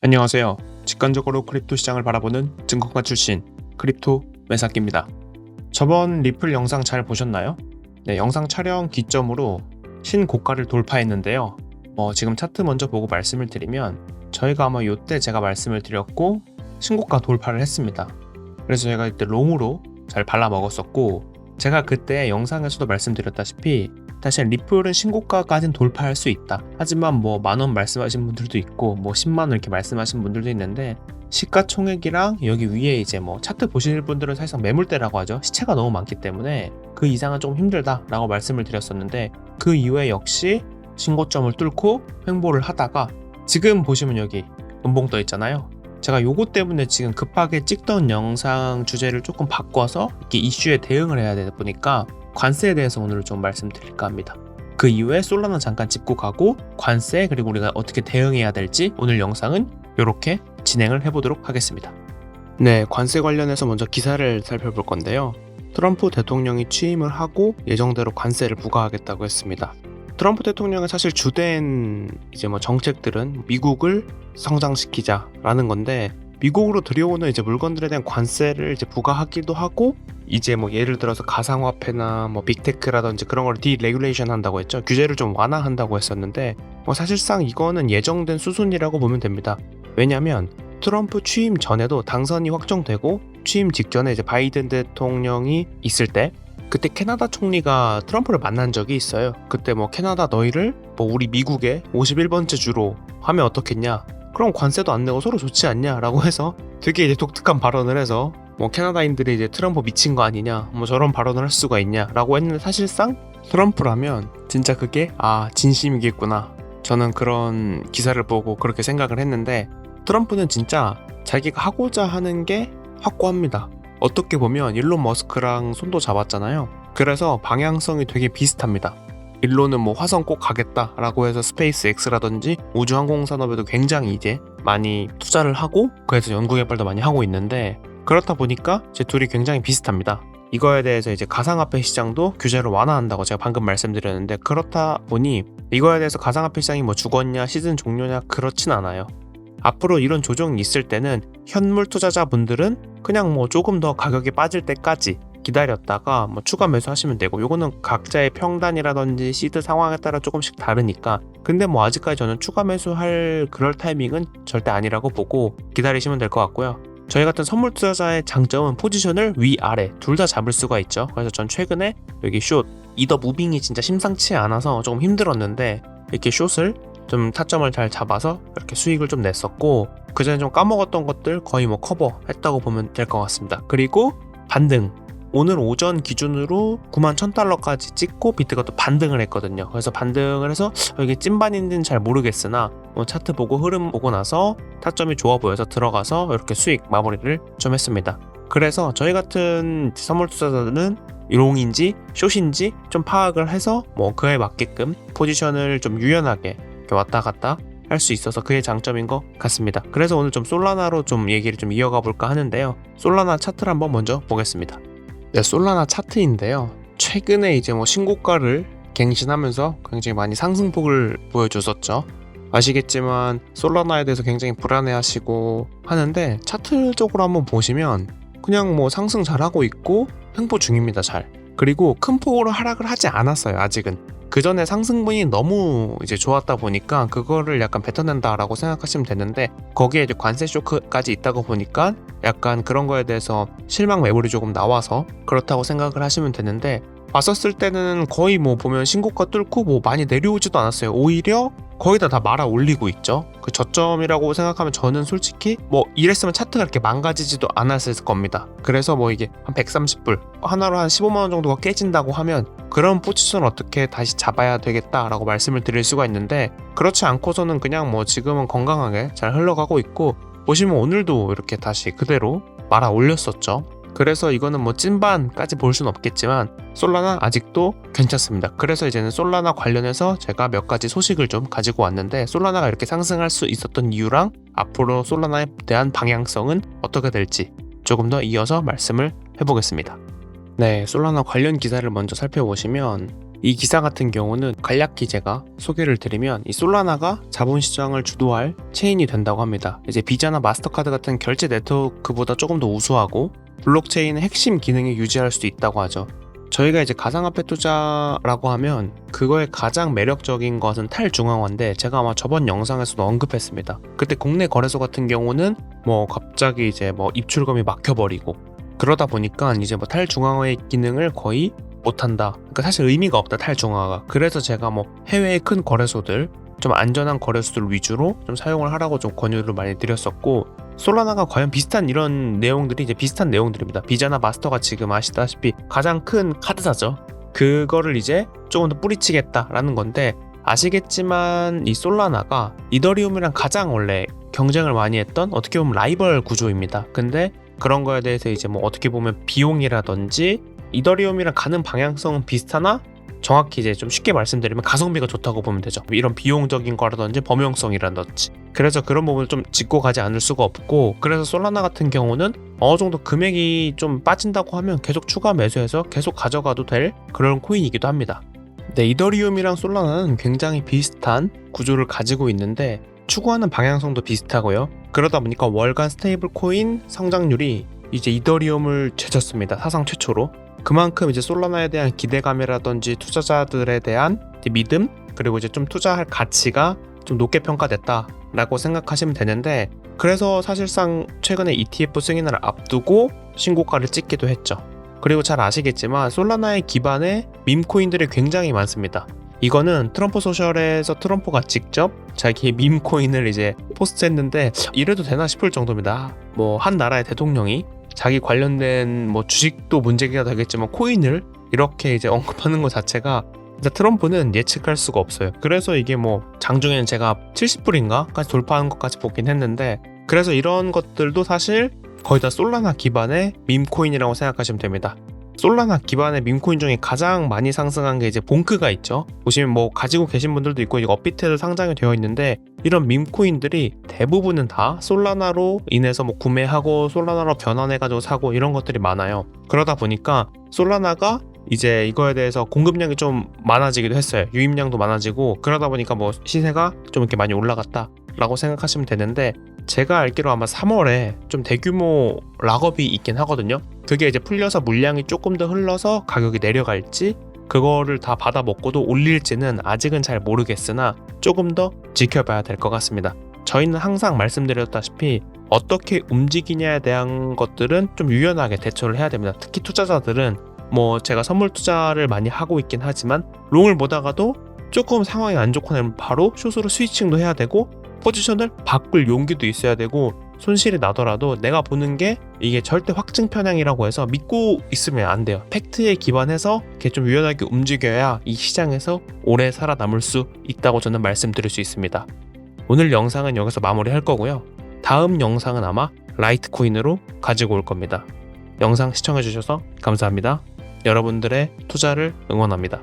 안녕하세요. 직관적으로 크립토 시장을 바라보는 증권가 출신 크립토 매사기입니다. 저번 리플 영상 잘 보셨나요? 네, 영상 촬영 기점으로 신고가를 돌파했는데요. 지금 차트 먼저 보고 말씀을 드리면 저희가 아마 이때 제가 말씀을 드렸고 신고가 돌파를 했습니다. 그래서 제가 이때 롱으로 잘 발라 먹었었고, 제가 그때 영상에서도 말씀드렸다시피 사실 리플은 신고가까지는 돌파할 수 있다. 하지만 만원 말씀하신 분들도 있고 10만원 이렇게 말씀하신 분들도 있는데, 시가총액이랑 여기 위에 이제 차트 보시는 분들은 사실상 매물대라고 하죠. 시체가 너무 많기 때문에 그 이상은 좀 힘들다라고 말씀을 드렸었는데, 그 이후에 역시 신고점을 뚫고 횡보를 하다가 지금 보시면 여기 음봉 떠 있잖아요. 제가 요거 때문에 지금 급하게 찍던 영상 주제를 조금 바꿔서 이렇게 이슈에 대응을 해야 되다 보니까 관세에 대해서 오늘 좀 말씀드릴까 합니다. 그 이후에 솔라나 잠깐 짚고 가고 관세, 그리고 우리가 어떻게 대응해야 될지 오늘 영상은 이렇게 진행을 해보도록 하겠습니다. 네, 관세 관련해서 먼저 기사를 살펴볼 건데요. 트럼프 대통령이 취임을 하고 예정대로 관세를 부과하겠다고 했습니다. 트럼프 대통령의 사실 주된 정책들은 미국을 성장시키자라는 건데, 미국으로 들여오는 물건들에 대한 관세를 부과하기도 하고, 예를 들어서 가상화폐나 빅테크라든지 그런 걸 디레귤레이션 한다고 했죠. 규제를 좀 완화한다고 했었는데, 사실상 이거는 예정된 수순이라고 보면 됩니다. 왜냐하면 트럼프 취임 전에도 당선이 확정되고 취임 직전에 바이든 대통령이 있을 때, 그때 캐나다 총리가 트럼프를 만난 적이 있어요. 그때 캐나다 너희를 우리 미국의 51번째 주로 하면 어떻겠냐, 그럼 관세도 안 내고 서로 좋지 않냐 라고 해서 되게 독특한 발언을 해서 캐나다인들이 트럼프 미친 거 아니냐, 저런 발언을 할 수가 있냐 라고 했는데, 사실상 트럼프라면 진짜 그게 진심이겠구나, 저는 그런 기사를 보고 그렇게 생각을 했는데, 트럼프는 진짜 자기가 하고자 하는 게 확고합니다. 어떻게 보면 일론 머스크랑 손도 잡았잖아요. 그래서 방향성이 되게 비슷합니다. 일론은 화성 꼭 가겠다라고 해서 스페이스 X라든지 우주항공산업에도 굉장히 많이 투자를 하고, 그래서 연구개발도 많이 하고 있는데, 그렇다 보니까 둘이 굉장히 비슷합니다. 이거에 대해서 가상화폐 시장도 규제를 완화한다고 제가 방금 말씀드렸는데, 그렇다 보니 이거에 대해서 가상화폐 시장이 죽었냐, 시즌 종료냐, 그렇진 않아요. 앞으로 이런 조정이 있을 때는 현물 투자자분들은 그냥 조금 더 가격이 빠질 때까지 기다렸다가 추가 매수하시면 되고, 요거는 각자의 평단이라든지 시드 상황에 따라 조금씩 다르니까, 근데 아직까지 저는 추가 매수할 그럴 타이밍은 절대 아니라고 보고 기다리시면 될 것 같고요. 저희 같은 선물 투자자의 장점은 포지션을 위아래 둘 다 잡을 수가 있죠. 그래서 전 최근에 여기 숏 이더 무빙이 진짜 심상치 않아서 조금 힘들었는데, 이렇게 숏을 좀 타점을 잘 잡아서 이렇게 수익을 좀 냈었고, 그전에 좀 까먹었던 것들 거의 커버했다고 보면 될 것 같습니다. 그리고 반등, 오늘 오전 기준으로 91,000달러까지 찍고 비트가 또 반등을 했거든요. 그래서 반등을 해서 이게 찐반인지는 잘 모르겠으나 차트 보고 흐름 보고 나서 타점이 좋아 보여서 들어가서 이렇게 수익 마무리를 좀 했습니다. 그래서 저희 같은 선물 투자자들은 롱인지 숏인지 좀 파악을 해서 그에 맞게끔 포지션을 좀 유연하게 왔다 갔다 할 수 있어서 그게 장점인 것 같습니다. 그래서 오늘 좀 솔라나로 좀 얘기를 좀 이어가 볼까 하는데요. 솔라나 차트를 한번 먼저 보겠습니다. 네, 솔라나 차트인데요. 최근에 신고가를 갱신하면서 굉장히 많이 상승폭을 보여줬었죠. 아시겠지만 솔라나에 대해서 굉장히 불안해하시고 하는데, 차트적으로 한번 보시면 그냥 상승 잘하고 있고 횡보 중입니다. 잘. 그리고 큰 폭으로 하락을 하지 않았어요. 아직은. 그 전에 상승분이 너무 좋았다 보니까 그거를 약간 뱉어낸다라고 생각하시면 되는데, 거기에 관세 쇼크까지 있다고 보니까 약간 그런 거에 대해서 실망 매물이 조금 나와서 그렇다고 생각을 하시면 되는데, 봤었을 때는 거의 보면 신고가 뚫고 많이 내려오지도 않았어요. 오히려 거의 다 말아 올리고 있죠. 그 저점이라고 생각하면 저는 솔직히 이랬으면 차트가 이렇게 망가지지도 않았을 겁니다. 그래서 이게 한 130불 하나로 한 15만원 정도가 깨진다고 하면 그런 포지션 어떻게 다시 잡아야 되겠다라고 말씀을 드릴 수가 있는데, 그렇지 않고서는 그냥 지금은 건강하게 잘 흘러가고 있고, 보시면 오늘도 이렇게 다시 그대로 말아 올렸었죠. 그래서 이거는 찐반까지 볼 수는 없겠지만 솔라나 아직도 괜찮습니다. 그래서 이제는 솔라나 관련해서 제가 몇 가지 소식을 좀 가지고 왔는데, 솔라나가 이렇게 상승할 수 있었던 이유랑 앞으로 솔라나에 대한 방향성은 어떻게 될지 조금 더 이어서 말씀을 해보겠습니다. 네, 솔라나 관련 기사를 먼저 살펴보시면 이 기사 같은 경우는 간략히 제가 소개를 드리면 이 솔라나가 자본시장을 주도할 체인이 된다고 합니다. 이제 비자나 마스터카드 같은 결제 네트워크보다 조금 더 우수하고 블록체인의 핵심 기능을 유지할 수 있다고 하죠. 저희가 이제 가상화폐 투자라고 하면 그거의 가장 매력적인 것은 탈중앙화인데, 제가 아마 저번 영상에서도 언급했습니다. 그때 국내 거래소 같은 경우는 뭐 갑자기 이제 뭐 입출금이 막혀버리고 그러다 보니까 이제 뭐 탈중앙화의 기능을 거의 못한다. 그러니까 사실 의미가 없다, 탈중앙화가. 그래서 제가 뭐 해외의 큰 거래소들, 좀 안전한 거래소들 위주로 좀 사용을 하라고 좀 권유를 많이 드렸었고, 솔라나가 과연 비슷한 이런 내용들이 이제 비슷한 내용들입니다. 비자나 마스터가 지금 아시다시피 가장 큰 카드사죠. 그거를 이제 조금 더 뿌리치겠다라는 건데, 아시겠지만 이 솔라나가 이더리움이랑 가장 원래 경쟁을 많이 했던 어떻게 보면 라이벌 구조입니다. 근데 그런 거에 대해서 이제 뭐 어떻게 보면 비용이라든지 이더리움이랑 가는 방향성은 비슷하나 정확히 이제 좀 쉽게 말씀드리면 가성비가 좋다고 보면 되죠. 이런 비용적인 거라든지 범용성이라든지. 그래서 그런 부분을 좀 짚고 가지 않을 수가 없고, 그래서 솔라나 같은 경우는 어느 정도 금액이 좀 빠진다고 하면 계속 추가 매수해서 계속 가져가도 될 그런 코인이기도 합니다. 네, 이더리움이랑 솔라나는 굉장히 비슷한 구조를 가지고 있는데 추구하는 방향성도 비슷하고요. 그러다 보니까 월간 스테이블 코인 성장률이 이제 이더리움을 제쳤습니다. 사상 최초로. 그만큼 이제 솔라나에 대한 기대감이라든지 투자자들에 대한 믿음, 그리고 이제 좀 투자할 가치가 좀 높게 평가됐다라고 생각하시면 되는데, 그래서 사실상 최근에 ETF 승인을 앞두고 신고가를 찍기도 했죠. 그리고 잘 아시겠지만 솔라나의 기반에 밈코인들이 굉장히 많습니다. 이거는 트럼프 소셜에서 트럼프가 직접 자기의 밈코인을 이제 포스트했는데 이래도 되나 싶을 정도입니다. 뭐 한 나라의 대통령이 자기 관련된 뭐 주식도 문제가 되겠지만 코인을 이렇게 이제 언급하는 것 자체가 진짜 트럼프는 예측할 수가 없어요. 그래서 이게 뭐 장중에는 제가 70불인가까지 돌파하는 것까지 보긴 했는데, 그래서 이런 것들도 사실 거의 다 솔라나 기반의 밈코인이라고 생각하시면 됩니다. 솔라나 기반의 밈코인 중에 가장 많이 상승한 게 이제 봉크가 있죠. 보시면 뭐 가지고 계신 분들도 있고 업비트에도 상장이 되어 있는데, 이런 밈코인들이 대부분은 다 솔라나로 인해서 뭐 구매하고 솔라나로 변환해가지고 사고 이런 것들이 많아요. 그러다 보니까 솔라나가 이제 이거에 대해서 공급량이 좀 많아지기도 했어요. 유입량도 많아지고, 그러다 보니까 뭐 시세가 좀 이렇게 많이 올라갔다 라고 생각하시면 되는데, 제가 알기로 아마 3월에 좀 대규모 락업이 있긴 하거든요. 그게 이제 풀려서 물량이 조금 더 흘러서 가격이 내려갈지, 그거를 다 받아 먹고도 올릴지는 아직은 잘 모르겠으나 조금 더 지켜봐야 될 것 같습니다. 저희는 항상 말씀드렸다시피 어떻게 움직이냐에 대한 것들은 좀 유연하게 대처를 해야 됩니다. 특히 투자자들은 뭐 제가 선물 투자를 많이 하고 있긴 하지만 롱을 보다가도 조금 상황이 안 좋거나 바로 숏으로 스위칭도 해야 되고, 포지션을 바꿀 용기도 있어야 되고, 손실이 나더라도 내가 보는 게 이게 절대 확증 편향이라고 해서 믿고 있으면 안 돼요. 팩트에 기반해서 이렇게 좀 유연하게 움직여야 이 시장에서 오래 살아남을 수 있다고 저는 말씀드릴 수 있습니다. 오늘 영상은 여기서 마무리할 거고요. 다음 영상은 아마 라이트코인으로 가지고 올 겁니다. 영상 시청해주셔서 감사합니다. 여러분들의 투자를 응원합니다.